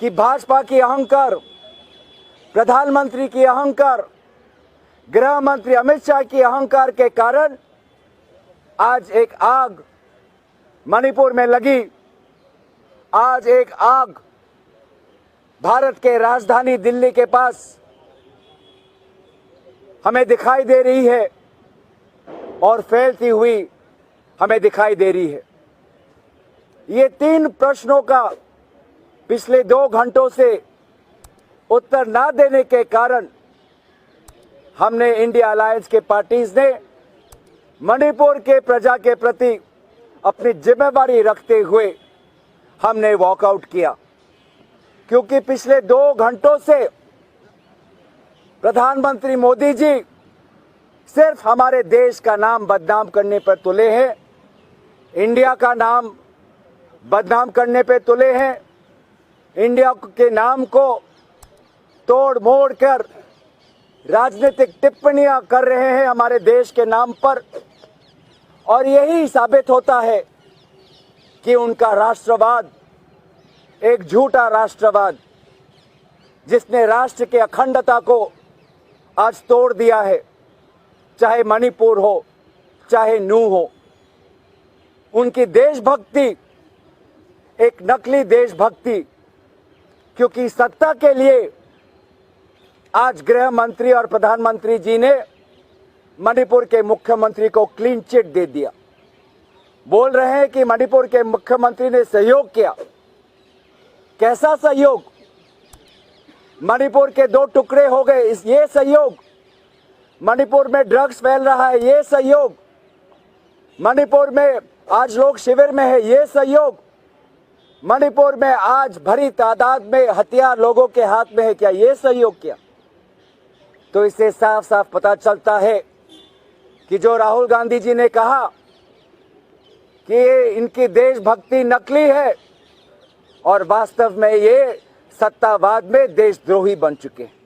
कि भाजपा की अहंकार, प्रधानमंत्री की अहंकार, गृह मंत्री अमित शाह की अहंकार के कारण आज एक आग मणिपुर में लगी। आज एक आग भारत के राजधानी दिल्ली के पास हमें दिखाई दे रही है और फैलती हुई हमें दिखाई दे रही है। ये 3 प्रश्नों का पिछले 2 घंटों से उत्तर ना देने के कारण हमने इंडिया अलायंस के पार्टीज ने मणिपुर के प्रजा के प्रति अपनी जिम्मेदारी रखते हुए हमने वॉकआउट किया, क्योंकि पिछले 2 घंटों से प्रधानमंत्री मोदी जी सिर्फ हमारे देश का नाम बदनाम करने पर तुले हैं, इंडिया का नाम बदनाम करने पर तुले हैं, इंडिया के नाम को तोड़ मोड़ कर राजनीतिक टिप्पणियां कर रहे हैं हमारे देश के नाम पर। और यही साबित होता है कि उनका राष्ट्रवाद एक झूठा राष्ट्रवाद, जिसने राष्ट्र के अखंडता को आज तोड़ दिया है, चाहे मणिपुर हो चाहे नू हो। उनकी देशभक्ति एक नकली देशभक्ति, क्योंकि सत्ता के लिए आज गृह मंत्री और प्रधानमंत्री जी ने मणिपुर के मुख्यमंत्री को क्लीन चिट दे दिया। बोल रहे हैं कि मणिपुर के मुख्यमंत्री ने सहयोग किया। कैसा सहयोग? मणिपुर के 2 टुकड़े हो गए, ये सहयोग? मणिपुर में ड्रग्स फैल रहा है, ये सहयोग? मणिपुर में आज लोग शिविर में है, ये सहयोग? मणिपुर में आज भरी तादाद में हथियार लोगों के हाथ में है, क्या ये सहयोग किया? तो इससे साफ साफ पता चलता है कि जो राहुल गांधी जी ने कहा कि इनकी देशभक्ति नकली है, और वास्तव में ये सत्तावाद में देशद्रोही बन चुके हैं।